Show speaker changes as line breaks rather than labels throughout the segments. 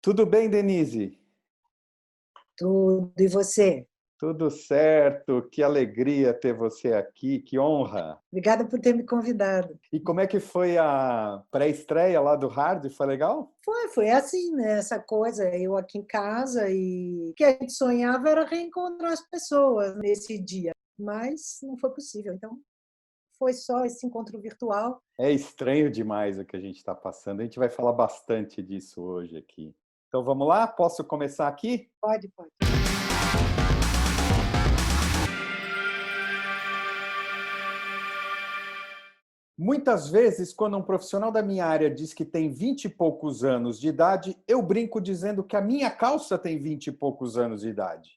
Tudo bem, Denise?
Tudo. E você?
Tudo certo. Que alegria ter você aqui, que honra.
Obrigada por ter me convidado.
E como é que foi a pré-estreia lá do Hard? Foi legal?
Foi assim, né? Essa coisa, eu aqui em casa e o que a gente sonhava era reencontrar as pessoas nesse dia, mas não foi possível. Então, foi só esse encontro virtual.
É estranho demais o que a gente está passando. A gente vai falar bastante disso hoje aqui. Então vamos lá? Posso começar aqui?
Pode, pode.
Muitas vezes, quando um profissional da minha área diz que tem 20 e poucos anos de idade, eu brinco dizendo que a minha calça tem 20 e poucos anos de idade.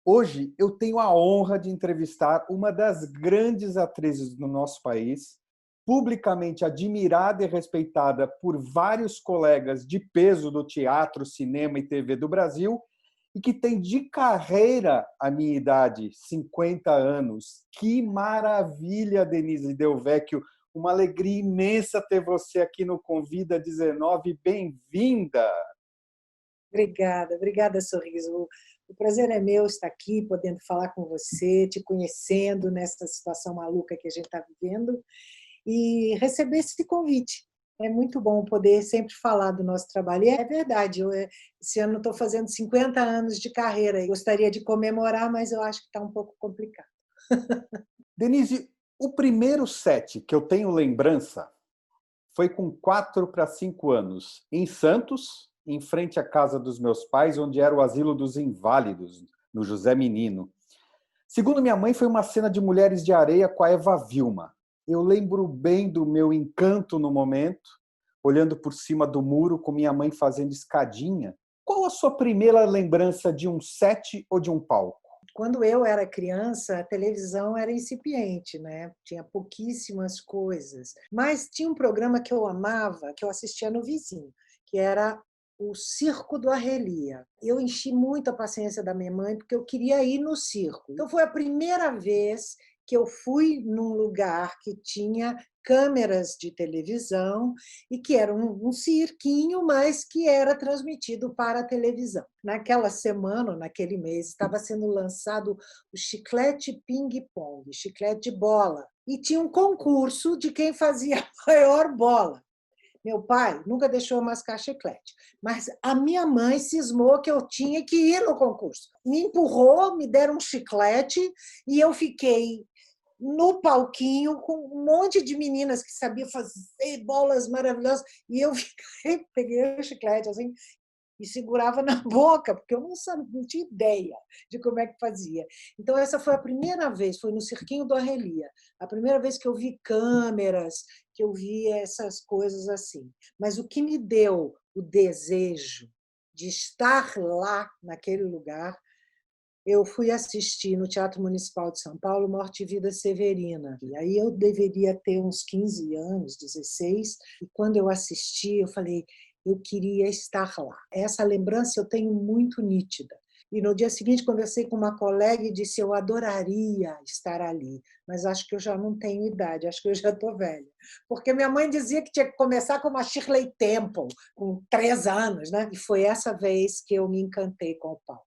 Hoje eu tenho a honra de entrevistar uma das grandes atrizes do nosso país, publicamente admirada e respeitada por vários colegas de peso do teatro, cinema e TV do Brasil, e que tem de carreira a minha idade, 50 anos. Que maravilha, Denise Del Vecchio! Uma alegria imensa ter você aqui no Convida 19. Bem-vinda!
Obrigada, obrigada, Sorriso. O prazer é meu estar aqui, podendo falar com você, te conhecendo nessa situação maluca que a gente está vivendo e receber esse convite. É muito bom poder sempre falar do nosso trabalho. E é verdade, esse ano estou fazendo 50 anos de carreira e gostaria de comemorar, mas eu acho que está um pouco complicado.
Denise, o primeiro set que eu tenho lembrança foi com 4 para 5 anos, em Santos, em frente à casa dos meus pais, onde era o Asilo dos Inválidos, no José Menino. Segundo minha mãe, foi uma cena de Mulheres de Areia com a Eva Vilma. Eu lembro bem do meu encanto no momento, olhando por cima do muro com minha mãe fazendo escadinha. Qual a sua primeira lembrança de um set ou de um palco?
Quando eu era criança, a televisão era incipiente, né? Tinha pouquíssimas coisas. Mas tinha um programa que eu amava, que eu assistia no vizinho, que era o Circo do Arrelia. Eu enchi muito a paciência da minha mãe porque eu queria ir no circo. Então foi a primeira vez que eu fui num lugar que tinha câmeras de televisão e que era um cirquinho, mas que era transmitido para a televisão. Naquela semana, naquele mês, estava sendo lançado o chiclete ping-pong, chiclete de bola, e tinha um concurso de quem fazia a maior bola. Meu pai nunca deixou eu mascar chiclete, mas a minha mãe cismou que eu tinha que ir no concurso. Me empurrou, me deram um chiclete e eu fiquei no palquinho com um monte de meninas que sabiam fazer bolas maravilhosas e eu fiquei, peguei o chiclete assim e segurava na boca, porque eu não sabia, não tinha ideia de como é que fazia. Então, essa foi a primeira vez, foi no Cirquinho do Arrelia, a primeira vez que eu vi câmeras, que eu vi essas coisas assim. Mas o que me deu o desejo de estar lá, naquele lugar, eu fui assistir no Teatro Municipal de São Paulo Morte e Vida Severina. E aí eu deveria ter uns 15 anos, 16, e quando eu assisti, eu falei, eu queria estar lá. Essa lembrança eu tenho muito nítida. E no dia seguinte conversei com uma colega e disse, eu adoraria estar ali, mas acho que eu já não tenho idade, acho que eu já estou velha. Porque minha mãe dizia que tinha que começar com uma Shirley Temple, com 3 anos, né? E foi essa vez que eu me encantei com o palco.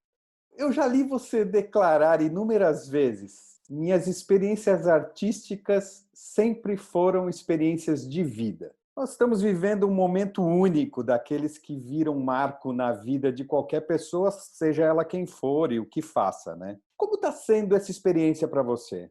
Eu já li você declarar inúmeras vezes: minhas experiências artísticas sempre foram experiências de vida. Nós estamos vivendo um momento único, daqueles que viram marco na vida de qualquer pessoa, seja ela quem for e o que faça, né? Como está sendo essa experiência para você?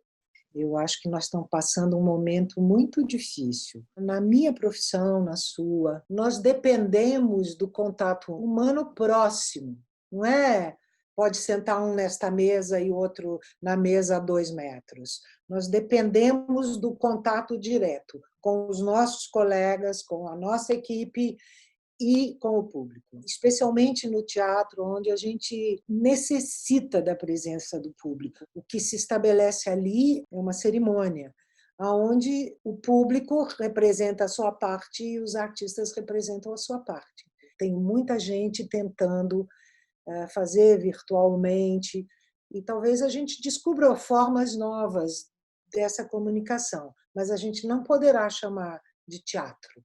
Eu acho que nós estamos passando um momento muito difícil. Na minha profissão, na sua, nós dependemos do contato humano próximo, não é? Pode sentar um nesta mesa e outro na mesa a 2 metros. Nós dependemos do contato direto com os nossos colegas, com a nossa equipe e com o público, especialmente no teatro, onde a gente necessita da presença do público. O que se estabelece ali é uma cerimônia, onde o público representa a sua parte e os artistas representam a sua parte. Tem muita gente tentando fazer virtualmente, e talvez a gente descubra formas novas dessa comunicação, mas a gente não poderá chamar de teatro.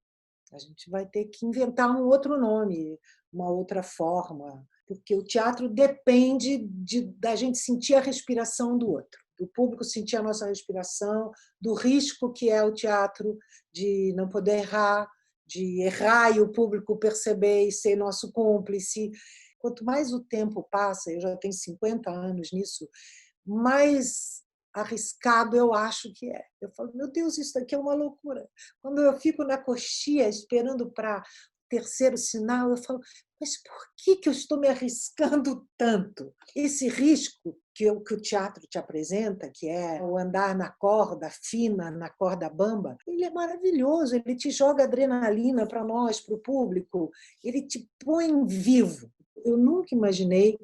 A gente vai ter que inventar um outro nome, uma outra forma, porque o teatro depende da gente sentir a respiração do outro, do público sentir a nossa respiração, do risco que é o teatro de não poder errar, de errar e o público perceber e ser nosso cúmplice. Quanto mais o tempo passa, eu já tenho 50 anos nisso, mais arriscado eu acho que é. Eu falo, meu Deus, isso daqui é uma loucura. Quando eu fico na coxia esperando para o terceiro sinal, eu falo, mas por que eu estou me arriscando tanto? Esse risco que o teatro te apresenta, que é o andar na corda fina, na corda bamba, ele é maravilhoso, ele te joga adrenalina para nós, para o público, ele te põe vivo. Eu nunca imaginei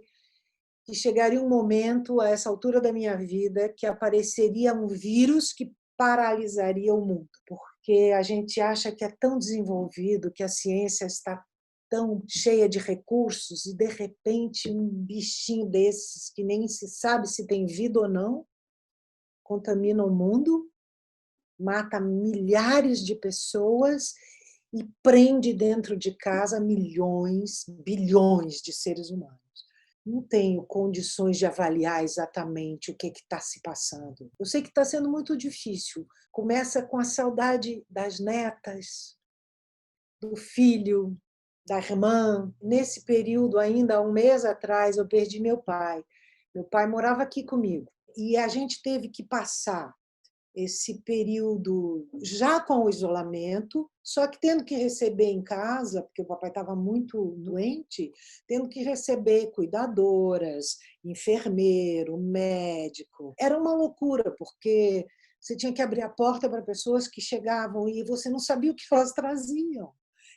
que chegaria um momento, a essa altura da minha vida, que apareceria um vírus que paralisaria o mundo, porque a gente acha que é tão desenvolvido, que a ciência está tão cheia de recursos e, de repente, um bichinho desses, que nem se sabe se tem vida ou não, contamina o mundo, mata milhares de pessoas e prende dentro de casa milhões, bilhões de seres humanos. Não tenho condições de avaliar exatamente o que está se passando. Eu sei que está sendo muito difícil. Começa com a saudade das netas, do filho, da irmã. Nesse período, ainda há um mês atrás, eu perdi meu pai. Meu pai morava aqui comigo. E a gente teve que passar esse período já com o isolamento, só que tendo que receber em casa, porque o papai estava muito doente, tendo que receber cuidadoras, enfermeiro, médico. Era uma loucura, porque você tinha que abrir a porta para pessoas que chegavam e você não sabia o que elas traziam.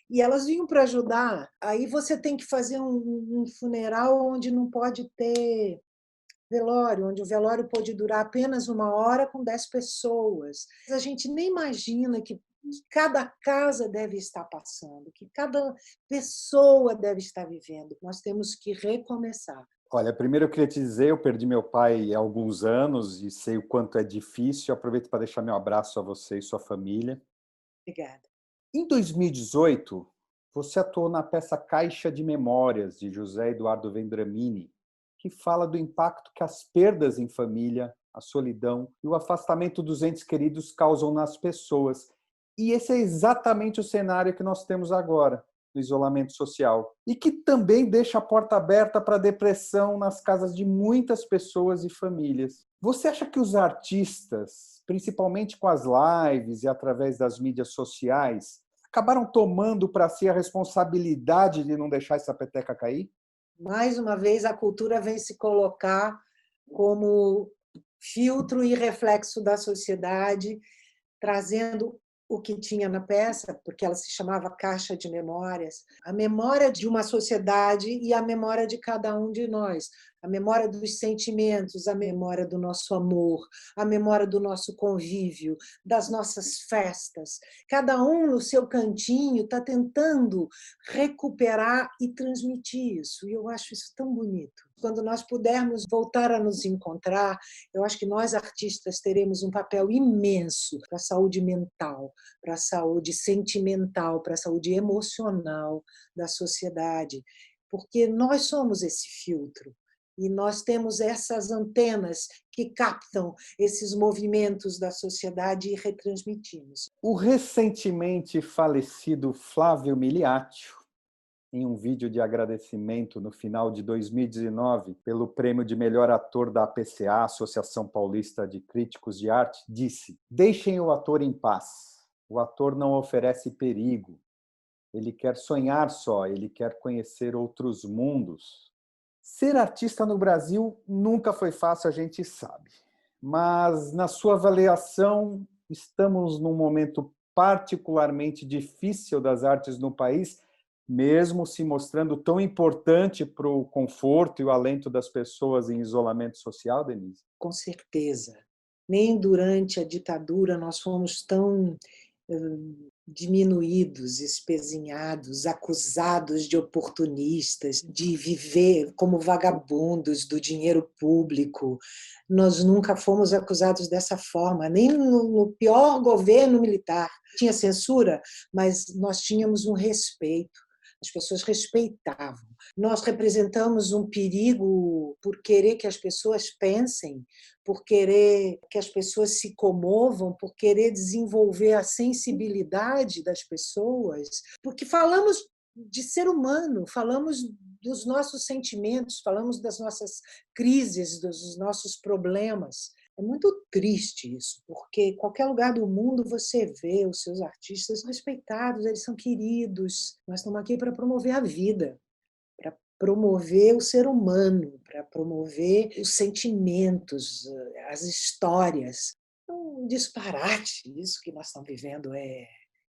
E elas vinham para ajudar. Aí você tem que fazer um funeral onde não pode ter velório, onde o velório pôde durar apenas 1 hora com 10 pessoas. A gente nem imagina que cada casa deve estar passando, que cada pessoa deve estar vivendo. Nós temos que recomeçar.
Olha, primeiro eu queria te dizer, eu perdi meu pai há alguns anos e sei o quanto é difícil. Aproveito para deixar meu abraço a você e sua família.
Obrigada.
Em 2018, você atuou na peça Caixa de Memórias, de José Eduardo Vendramini, que fala do impacto que as perdas em família, a solidão e o afastamento dos entes queridos causam nas pessoas. E esse é exatamente o cenário que nós temos agora, no isolamento social. E que também deixa a porta aberta para a depressão nas casas de muitas pessoas e famílias. Você acha que os artistas, principalmente com as lives e através das mídias sociais, acabaram tomando para si a responsabilidade de não deixar essa peteca cair?
Mais uma vez, a cultura vem se colocar como filtro e reflexo da sociedade, trazendo o que tinha na peça, porque ela se chamava Caixa de Memórias, a memória de uma sociedade e a memória de cada um de nós, a memória dos sentimentos, a memória do nosso amor, a memória do nosso convívio, das nossas festas. Cada um no seu cantinho está tentando recuperar e transmitir isso, e eu acho isso tão bonito. Quando nós pudermos voltar a nos encontrar, eu acho que nós artistas teremos um papel imenso para a saúde mental, para a saúde sentimental, para a saúde emocional da sociedade, porque nós somos esse filtro e nós temos essas antenas que captam esses movimentos da sociedade e retransmitimos.
O recentemente falecido Flávio Miliaccio, em um vídeo de agradecimento no final de 2019 pelo prêmio de melhor ator da APCA, Associação Paulista de Críticos de Arte, disse: "Deixem o ator em paz. O ator não oferece perigo. Ele quer sonhar só, ele quer conhecer outros mundos." Ser artista no Brasil nunca foi fácil, a gente sabe. Mas, na sua avaliação, estamos num momento particularmente difícil das artes no país, mesmo se mostrando tão importante para o conforto e o alento das pessoas em isolamento social, Denise?
Com certeza. Nem durante a ditadura nós fomos tão diminuídos, espezinhados, acusados de oportunistas, de viver como vagabundos do dinheiro público. Nós nunca fomos acusados dessa forma, nem no pior governo militar. Tinha censura, mas nós tínhamos um respeito. As pessoas respeitavam. Nós representamos um perigo por querer que as pessoas pensem, por querer que as pessoas se comovam, por querer desenvolver a sensibilidade das pessoas, porque falamos de ser humano, falamos dos nossos sentimentos, falamos das nossas crises, dos nossos problemas. É muito triste isso, porque em qualquer lugar do mundo você vê os seus artistas respeitados, eles são queridos. Nós estamos aqui para promover a vida, para promover o ser humano, para promover os sentimentos, as histórias. É um disparate isso que nós estamos vivendo, é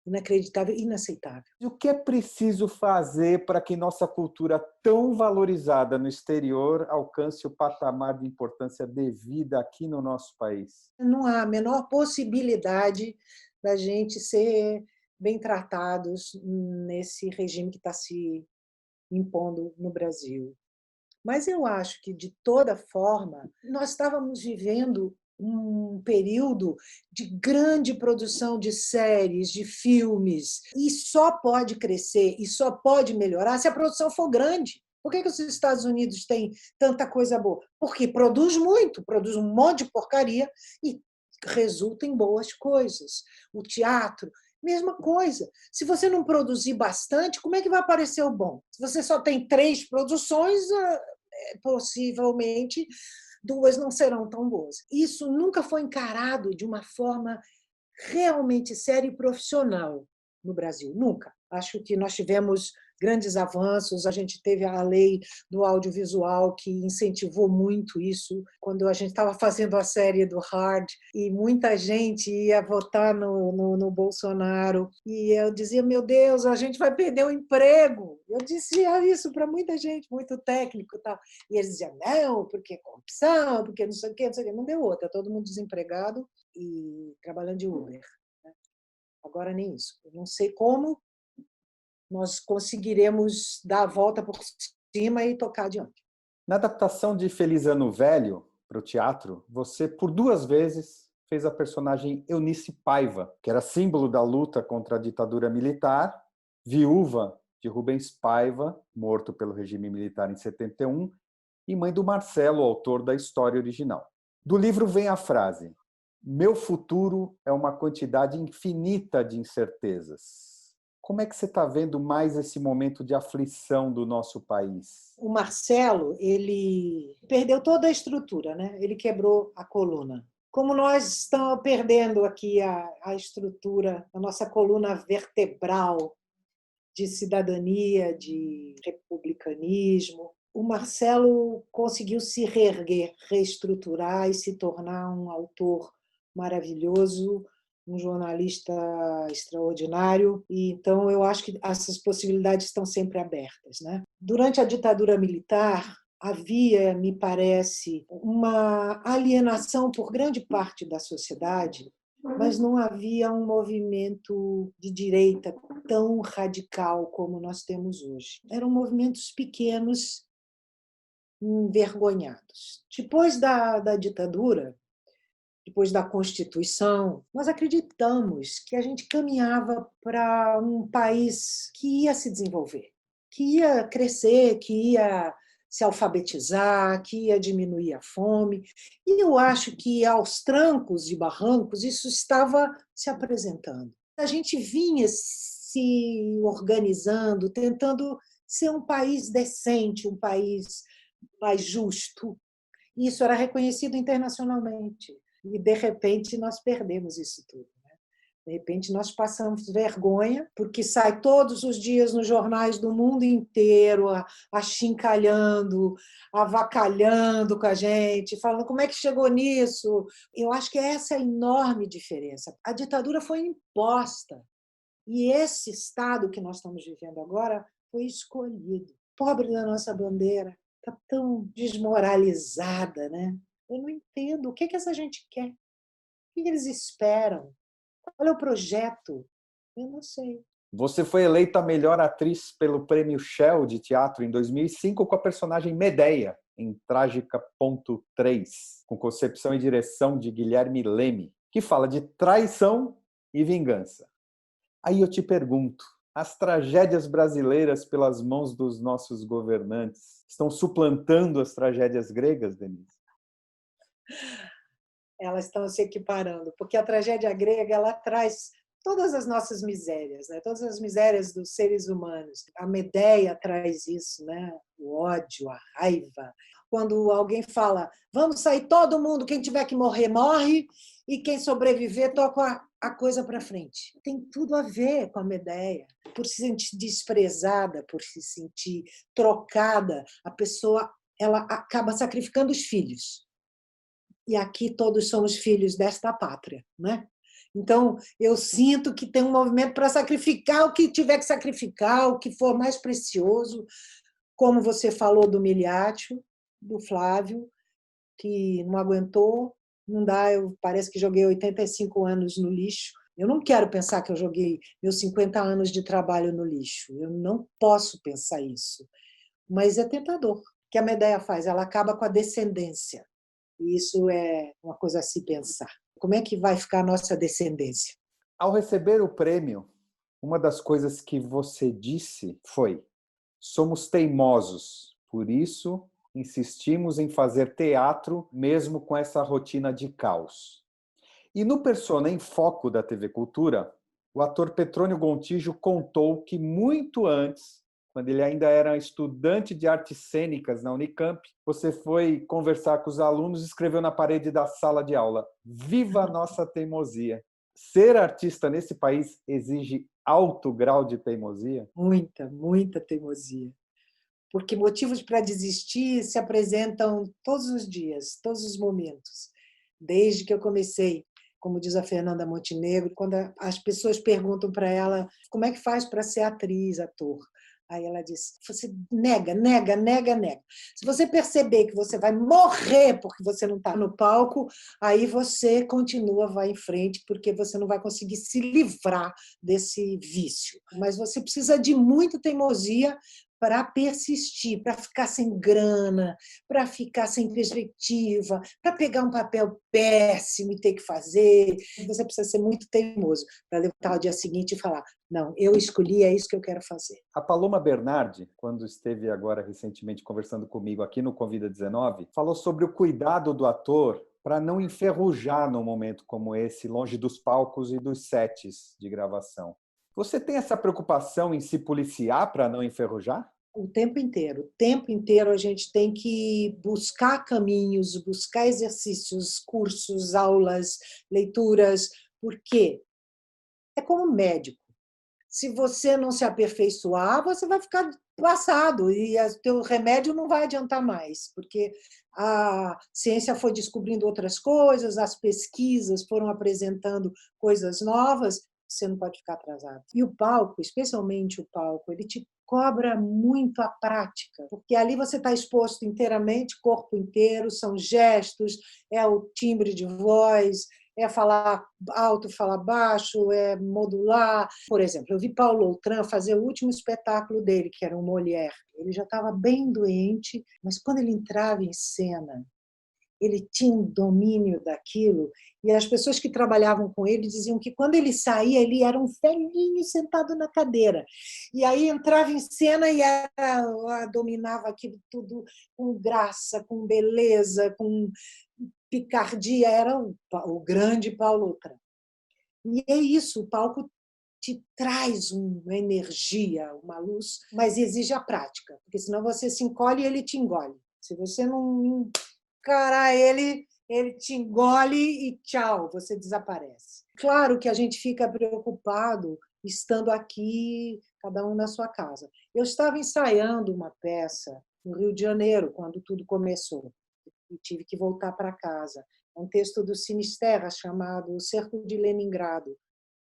inacreditável, inaceitável.
E o que é preciso fazer para que nossa cultura, tão valorizada no exterior, alcance o patamar de importância devida aqui no nosso país?
Não há a menor possibilidade da gente ser bem tratados nesse regime que está se impondo no Brasil. Mas eu acho que, de toda forma, nós estávamos vivendo um período de grande produção de séries, de filmes, e só pode crescer e só pode melhorar se a produção for grande. Por que os Estados Unidos têm tanta coisa boa? Porque produz um monte de porcaria e resulta em boas coisas. O teatro, mesma coisa. Se você não produzir bastante, como é que vai aparecer o bom? Se você só tem 3 produções, possivelmente 2 não serão tão boas. Isso nunca foi encarado de uma forma realmente séria e profissional no Brasil, nunca. Acho que nós tivemos grandes avanços, a gente teve a lei do audiovisual que incentivou muito isso, quando a gente estava fazendo a série do Hard e muita gente ia votar no Bolsonaro e eu dizia, meu Deus, a gente vai perder o emprego. Eu dizia isso para muita gente, muito técnico e tal. E eles diziam, não, porque é corrupção, porque não sei o quê, não sei o quê. Não deu outra, todo mundo desempregado e trabalhando de Uber. Agora nem isso. Eu não sei como nós conseguiremos dar a volta por cima e tocar adiante.
Na adaptação de Feliz Ano Velho para o teatro, você, por 2 vezes, fez a personagem Eunice Paiva, que era símbolo da luta contra a ditadura militar, viúva de Rubens Paiva, morto pelo regime militar em 71, e mãe do Marcelo, autor da história original. Do livro vem a frase: meu futuro é uma quantidade infinita de incertezas. Como é que você está vendo mais esse momento de aflição do nosso país?
O Marcelo, ele perdeu toda a estrutura, né? Ele quebrou a coluna. Como nós estamos perdendo aqui a estrutura, a nossa coluna vertebral de cidadania, de republicanismo, o Marcelo conseguiu se reerguer, reestruturar e se tornar um autor maravilhoso, um jornalista extraordinário, e então eu acho que essas possibilidades estão sempre abertas, né? Durante a ditadura militar, havia, me parece, uma alienação por grande parte da sociedade, mas não havia um movimento de direita tão radical como nós temos hoje. Eram movimentos pequenos, envergonhados. Depois da ditadura, depois da Constituição, nós acreditamos que a gente caminhava para um país que ia se desenvolver, que ia crescer, que ia se alfabetizar, que ia diminuir a fome. E eu acho que, aos trancos e barrancos, isso estava se apresentando. A gente vinha se organizando, tentando ser um país decente, um país mais justo. Isso era reconhecido internacionalmente. E, de repente, nós perdemos isso tudo. De repente, nós passamos vergonha, porque sai todos os dias nos jornais do mundo inteiro achincalhando, avacalhando com a gente, falando como é que chegou nisso. Eu acho que essa é a enorme diferença. A ditadura foi imposta. E esse Estado que nós estamos vivendo agora foi escolhido. Pobre da nossa bandeira, está tão desmoralizada, né? Eu não entendo. O que essa gente quer? O que eles esperam? Qual é o projeto? Eu não sei.
Você foi eleita a melhor atriz pelo Prêmio Shell de Teatro em 2005 com a personagem Medeia, em Trágica.3, com concepção e direção de Guilherme Leme, que fala de traição e vingança. Aí eu te pergunto, as tragédias brasileiras pelas mãos dos nossos governantes estão suplantando as tragédias gregas, Denise?
Elas estão se equiparando, porque a tragédia grega ela traz todas as nossas misérias, né? Todas as misérias dos seres humanos. A Medeia traz isso, né? O ódio, a raiva. Quando alguém fala, vamos sair todo mundo, quem tiver que morrer, morre, e quem sobreviver, toca a coisa para frente. Tem tudo a ver com a Medeia. Por se sentir desprezada, por se sentir trocada, a pessoa ela acaba sacrificando os filhos. E aqui todos somos filhos desta pátria, né? Então, eu sinto que tem um movimento para sacrificar o que tiver que sacrificar, o que for mais precioso, como você falou do Miliaccio, do Flávio, que não aguentou, não dá, eu parece que joguei 85 anos no lixo. Eu não quero pensar que eu joguei meus 50 anos de trabalho no lixo, eu não posso pensar isso. Mas é tentador. O que a Medeia faz? Ela acaba com a descendência. E isso é uma coisa a se pensar. Como é que vai ficar a nossa descendência?
Ao receber o prêmio, uma das coisas que você disse foi: somos teimosos, por isso insistimos em fazer teatro mesmo com essa rotina de caos. E no Persona em Foco da TV Cultura, o ator Petrônio Gontijo contou que muito antes, quando ele ainda era estudante de artes cênicas na Unicamp, você foi conversar com os alunos e escreveu na parede da sala de aula: Viva a nossa teimosia! Ser artista nesse país exige alto grau de teimosia?
Muita, muita teimosia. Porque motivos para desistir se apresentam todos os dias, todos os momentos. Desde que eu comecei, como diz a Fernanda Montenegro, quando as pessoas perguntam para ela como é que faz para ser atriz, ator. Aí ela diz, você nega, nega, nega, nega. Se você perceber que você vai morrer porque você não está no palco, aí você continua, vai em frente, porque você não vai conseguir se livrar desse vício. Mas você precisa de muita teimosia para persistir, para ficar sem grana, para ficar sem perspectiva, para pegar um papel péssimo e ter que fazer. Você precisa ser muito teimoso para levantar o dia seguinte e falar: não, eu escolhi, é isso que eu quero fazer.
A Paloma Bernardi, quando esteve agora recentemente conversando comigo aqui no Convida 19, falou sobre o cuidado do ator para não enferrujar num momento como esse, longe dos palcos e dos sets de gravação. Você tem essa preocupação em se policiar para não enferrujar?
O tempo inteiro a gente tem que buscar caminhos, buscar exercícios, cursos, aulas, leituras, porque é como médico. Se você não se aperfeiçoar, você vai ficar passado e o teu remédio não vai adiantar mais, porque a ciência foi descobrindo outras coisas, as pesquisas foram apresentando coisas novas, você não pode ficar atrasado. E o palco, especialmente o palco, ele te cobra muito a prática, porque ali você está exposto inteiramente, corpo inteiro, são gestos, é o timbre de voz, é falar alto, falar baixo, é modular. Por exemplo, eu vi Paulo Outram fazer o último espetáculo dele, que era um Molière. Ele já estava bem doente, mas quando ele entrava em cena, ele tinha um domínio daquilo, e as pessoas que trabalhavam com ele diziam que quando ele saía, ele era um velhinho sentado na cadeira. E aí entrava em cena e dominava aquilo tudo com graça, com beleza, com picardia, era o grande Paulo Outram. E é isso, o palco te traz uma energia, uma luz, mas exige a prática, porque senão você se encolhe e ele te engole. Se você não encarar ele, ele te engole e tchau, você desaparece. Claro que a gente fica preocupado estando aqui, cada um na sua casa. Eu estava ensaiando uma peça no Rio de Janeiro, quando tudo começou, e tive que voltar para casa. É um texto do Sinisterra chamado O Cerco de Leningrado,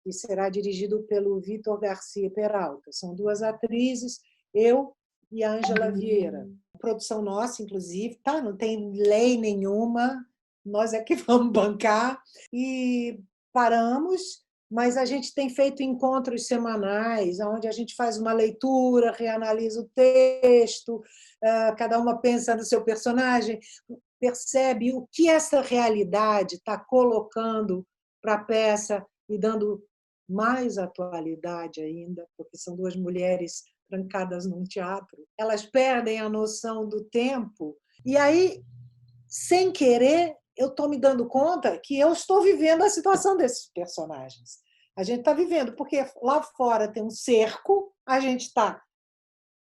que será dirigido pelo Vítor Garcia Peralta. São duas atrizes, eu e a Ângela Vieira. Produção nossa, inclusive, tá? Não tem lei nenhuma, nós é que vamos bancar. E paramos, mas a gente tem feito encontros semanais, onde a gente faz uma leitura, reanalisa o texto, cada uma pensa no seu personagem, percebe o que essa realidade está colocando para a peça e dando mais atualidade ainda, porque são duas mulheres trancadas num teatro. Elas perdem a noção do tempo e aí, sem querer, eu estou me dando conta que eu estou vivendo a situação desses personagens. A gente está vivendo, porque lá fora tem um cerco, a gente está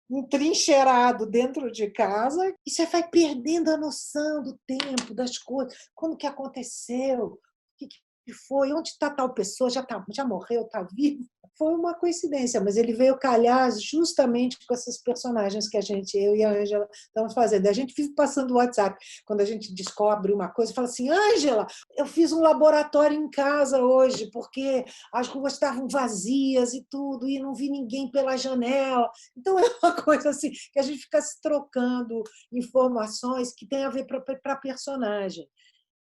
entrincheirado dentro de casa e você vai perdendo a noção do tempo, das coisas. Quando que aconteceu? O que foi? Onde está tal pessoa? Já morreu? Está vivo? Foi uma coincidência, mas ele veio calhar justamente com essas personagens que eu e a Ângela estamos fazendo. A gente vive passando o WhatsApp. Quando a gente descobre uma coisa, fala assim: Ângela, eu fiz um laboratório em casa hoje, porque as ruas estavam vazias e tudo, e não vi ninguém pela janela. Então, é uma coisa assim, que a gente fica se trocando informações que têm a ver para a personagem.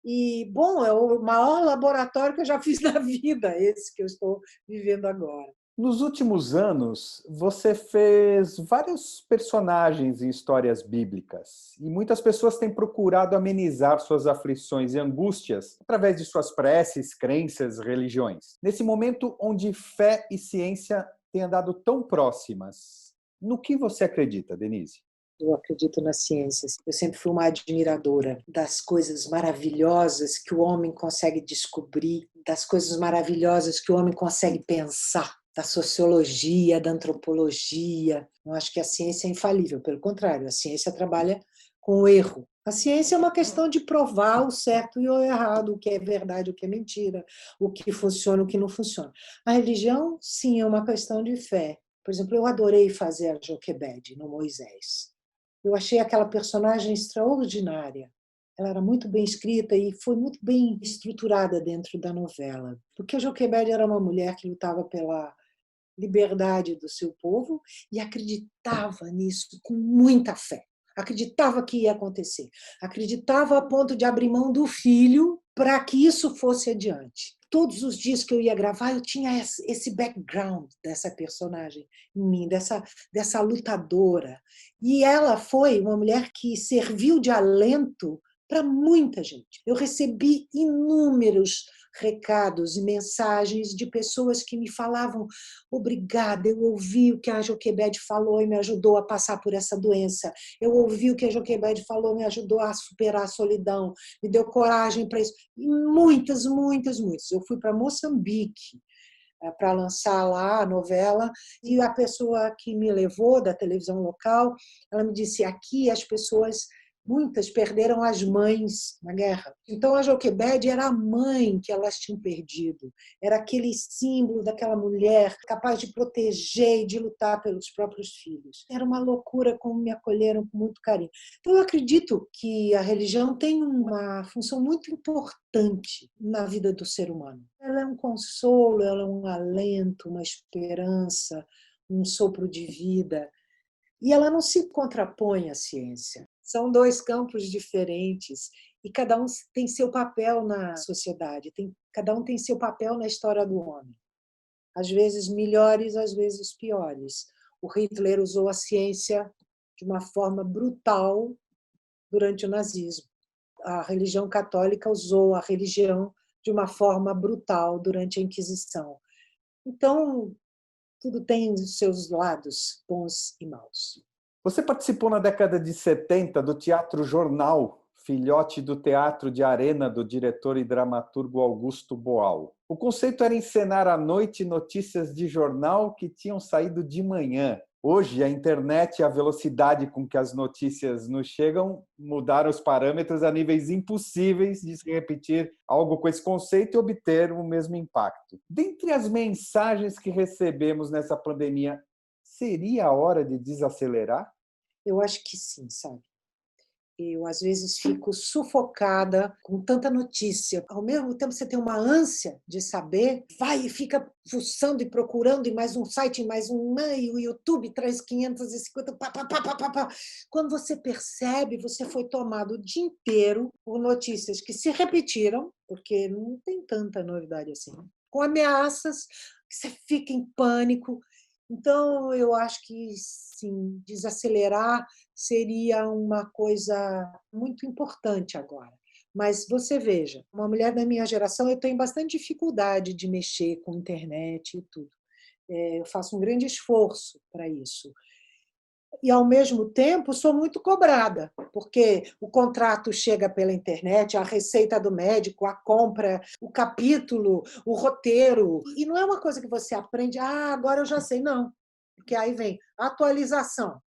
E, bom, é o maior laboratório que eu já fiz na vida, esse que eu estou vivendo agora.
Nos últimos anos, você fez vários personagens em histórias bíblicas e muitas pessoas têm procurado amenizar suas aflições e angústias através de suas preces, crenças, religiões. Nesse momento onde fé e ciência têm andado tão próximas, no que você acredita, Denise?
Eu acredito nas ciências. Eu sempre fui uma admiradora das coisas maravilhosas que o homem consegue descobrir, das coisas maravilhosas que o homem consegue pensar, da sociologia, da antropologia. Não acho que a ciência é infalível, pelo contrário, a ciência trabalha com o erro. A ciência é uma questão de provar o certo e o errado, o que é verdade, o que é mentira, o que funciona, o que não funciona. A religião, sim, é uma questão de fé. Por exemplo, eu adorei fazer a Joquebede no Moisés. Eu achei aquela personagem extraordinária. Ela era muito bem escrita e foi muito bem estruturada dentro da novela. Porque a Joquebede era uma mulher que lutava pela liberdade do seu povo e acreditava nisso com muita fé. Acreditava que ia acontecer. Acreditava a ponto de abrir mão do filho para que isso fosse adiante. Todos os dias que eu ia gravar, eu tinha esse background dessa personagem em mim, dessa lutadora. E ela foi uma mulher que serviu de alento para muita gente. Eu recebi inúmeros recados e mensagens de pessoas que me falavam: obrigada, eu ouvi o que a Joquebede falou e me ajudou a passar por essa doença. Eu ouvi o que a Joquebede falou, me ajudou a superar a solidão, me deu coragem para isso. E muitas, muitas, muitas. Eu fui para Moçambique para lançar lá a novela, e a pessoa que me levou da televisão local, ela me disse: aqui as pessoas, muitas perderam as mães na guerra. Então a Joquebede era a mãe que elas tinham perdido, era aquele símbolo daquela mulher capaz de proteger e de lutar pelos próprios filhos. Era uma loucura como me acolheram com muito carinho. Então eu acredito que a religião tem uma função muito importante na vida do ser humano. Ela é um consolo, ela é um alento, uma esperança, um sopro de vida. E ela não se contrapõe à ciência. São dois campos diferentes e cada um tem seu papel na sociedade, cada um tem seu papel na história do homem. Às vezes melhores, às vezes piores. O Hitler usou a ciência de uma forma brutal durante o nazismo. A religião católica usou a religião de uma forma brutal durante a Inquisição. Então, tudo tem os seus lados bons e maus.
Você participou na década de 70 do Teatro Jornal, filhote do Teatro de Arena do diretor e dramaturgo Augusto Boal. O conceito era encenar à noite notícias de jornal que tinham saído de manhã. Hoje, a internet e a velocidade com que as notícias nos chegam mudaram os parâmetros a níveis impossíveis de se repetir algo com esse conceito e obter o mesmo impacto. Dentre as mensagens que recebemos nessa pandemia, seria a hora de desacelerar?
Eu acho que sim, sabe? Eu, às vezes, fico sufocada com tanta notícia. Ao mesmo tempo, você tem uma ânsia de saber, vai e fica fuçando e procurando, e mais um site, e mais um, e o YouTube traz 550, pá, pá, pá, pá, pá, pá. Quando você percebe, você foi tomado o dia inteiro por notícias que se repetiram, porque não tem tanta novidade assim, com ameaças, que você fica em pânico. Então, eu acho que, sim, desacelerar seria uma coisa muito importante agora. Mas você veja, uma mulher da minha geração, eu tenho bastante dificuldade de mexer com internet e tudo. Eu faço um grande esforço para isso. E, ao mesmo tempo, sou muito cobrada, porque o contrato chega pela internet, a receita do médico, a compra, o capítulo, o roteiro. E não é uma coisa que você aprende, agora eu já sei. Não, porque aí vem atualização,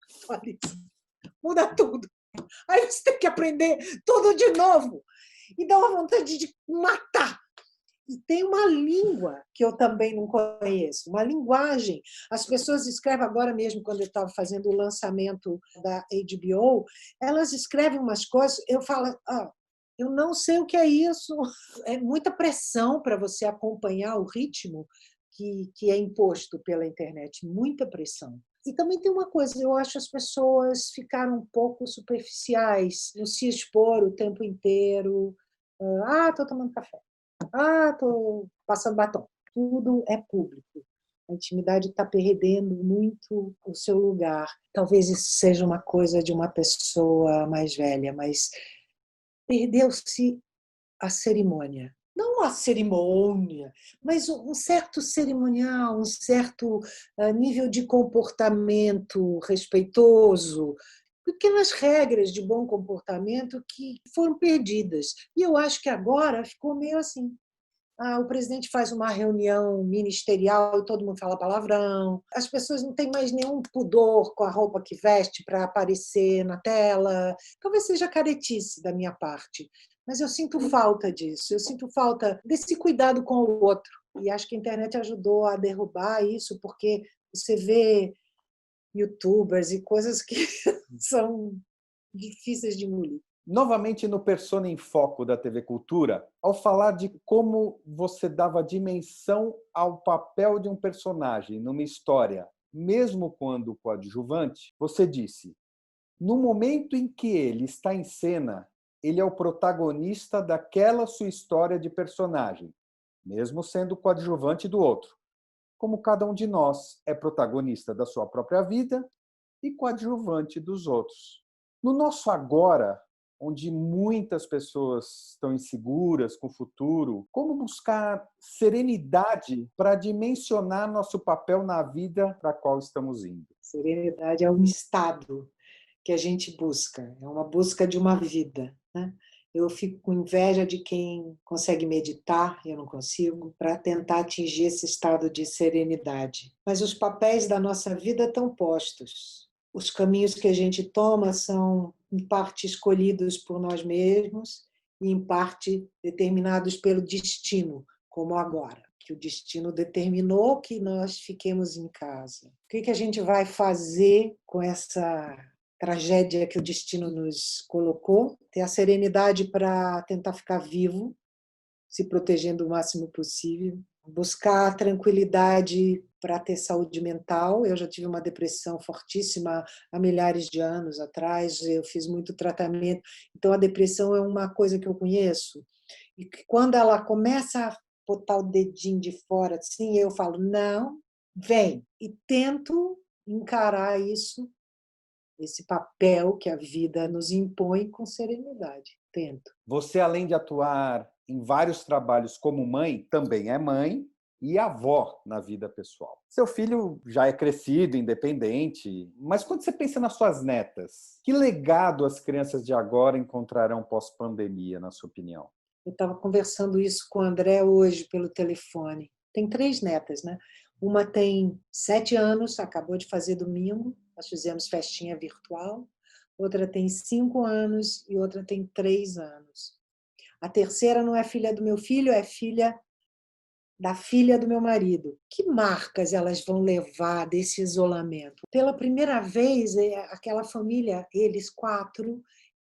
muda tudo. Aí você tem que aprender tudo de novo. E dá uma vontade de matar. E tem uma língua que eu também não conheço, uma linguagem. As pessoas escrevem agora mesmo, quando eu estava fazendo o lançamento da HBO, elas escrevem umas coisas, eu falo, eu não sei o que é isso. É muita pressão para você acompanhar o ritmo que é imposto pela internet, muita pressão. E também tem uma coisa, eu acho que as pessoas ficaram um pouco superficiais, no se expor o tempo inteiro. Estou tomando café. Estou passando batom. Tudo é público. A intimidade está perdendo muito o seu lugar. Talvez isso seja uma coisa de uma pessoa mais velha, mas perdeu-se a cerimônia. Não a cerimônia, mas um certo cerimonial, um certo nível de comportamento respeitoso, pequenas regras de bom comportamento que foram perdidas. E eu acho que agora ficou meio assim. O presidente faz uma reunião ministerial e todo mundo fala palavrão. As pessoas não têm mais nenhum pudor com a roupa que veste para aparecer na tela. Talvez seja caretice da minha parte, mas eu sinto falta disso. Eu sinto falta desse cuidado com o outro. E acho que a internet ajudou a derrubar isso, porque você vê YouTubers e coisas que são difíceis de engolir.
Novamente no Persona em Foco da TV Cultura, ao falar de como você dava dimensão ao papel de um personagem numa história, mesmo quando coadjuvante, você disse: no momento em que ele está em cena, ele é o protagonista daquela sua história de personagem, mesmo sendo coadjuvante do outro. Como cada um de nós é protagonista da sua própria vida e coadjuvante dos outros. No nosso agora, onde muitas pessoas estão inseguras com o futuro, como buscar serenidade para dimensionar nosso papel na vida para a qual estamos indo?
Serenidade é um estado que a gente busca, é uma busca de uma vida, né? Eu fico com inveja de quem consegue meditar, eu não consigo, para tentar atingir esse estado de serenidade. Mas os papéis da nossa vida estão postos. Os caminhos que a gente toma são, em parte, escolhidos por nós mesmos e, em parte, determinados pelo destino, como agora, que o destino determinou que nós fiquemos em casa. O que a gente vai fazer com essa tragédia que o destino nos colocou? Ter a serenidade para tentar ficar vivo, se protegendo o máximo possível, buscar tranquilidade para ter saúde mental. Eu já tive uma depressão fortíssima há milhares de anos atrás, eu fiz muito tratamento, então a depressão é uma coisa que eu conheço, e que quando ela começa a botar o dedinho de fora, assim, eu falo, não, vem, e tento encarar isso, esse papel que a vida nos impõe, com serenidade. Tento.
Você, além de atuar em vários trabalhos como mãe, também é mãe e avó na vida pessoal. Seu filho já é crescido, independente, mas quando você pensa nas suas netas, que legado as crianças de agora encontrarão pós-pandemia, na sua opinião?
Eu estava conversando isso com o André hoje pelo telefone. Tem 3 netas, né? Uma tem 7 anos, acabou de fazer domingo, nós fizemos festinha virtual. Outra tem 5 anos e outra tem 3 anos. A terceira não é filha do meu filho, é filha da filha do meu marido. Que marcas elas vão levar desse isolamento? Pela primeira vez, aquela família, eles 4,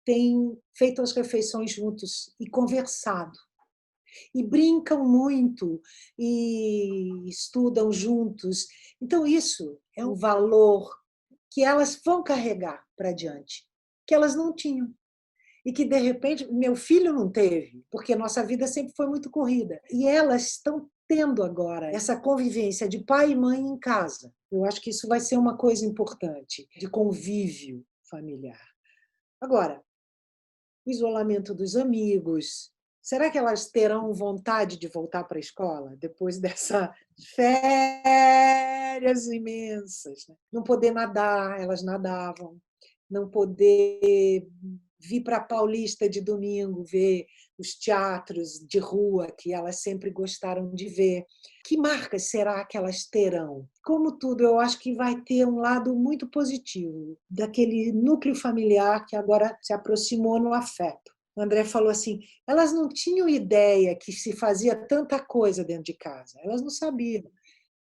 têm feito as refeições juntos e conversado. E brincam muito, e estudam juntos. Então, isso é um valor que elas vão carregar para diante, que elas não tinham. E que, de repente, meu filho não teve, porque nossa vida sempre foi muito corrida. E elas estão tendo agora essa convivência de pai e mãe em casa. Eu acho que isso vai ser uma coisa importante, de convívio familiar. Agora, o isolamento dos amigos. Será que elas terão vontade de voltar para a escola depois dessas férias imensas, né? Não poder nadar, elas nadavam, não poder vir para a Paulista de domingo ver os teatros de rua que elas sempre gostaram de ver. Que marcas será que elas terão? Como tudo, eu acho que vai ter um lado muito positivo daquele núcleo familiar que agora se aproximou no afeto. O André falou assim, elas não tinham ideia que se fazia tanta coisa dentro de casa. Elas não sabiam,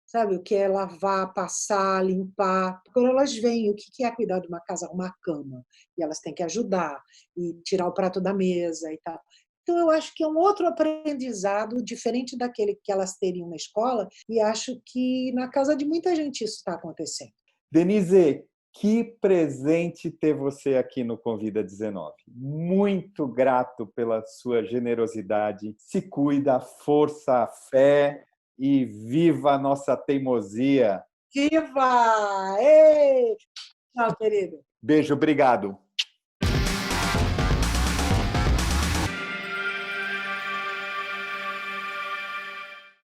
sabe, o que é lavar, passar, limpar. Quando elas veem o que é cuidar de uma casa, uma cama, e elas têm que ajudar, e tirar o prato da mesa e tal. Então, eu acho que é um outro aprendizado, diferente daquele que elas teriam na escola, e acho que na casa de muita gente isso está acontecendo.
Denise, que presente ter você aqui no Convida 19. Muito grato pela sua generosidade. Se cuida, força, fé e viva a nossa teimosia.
Viva! Ei! Tchau, querido.
Beijo, obrigado.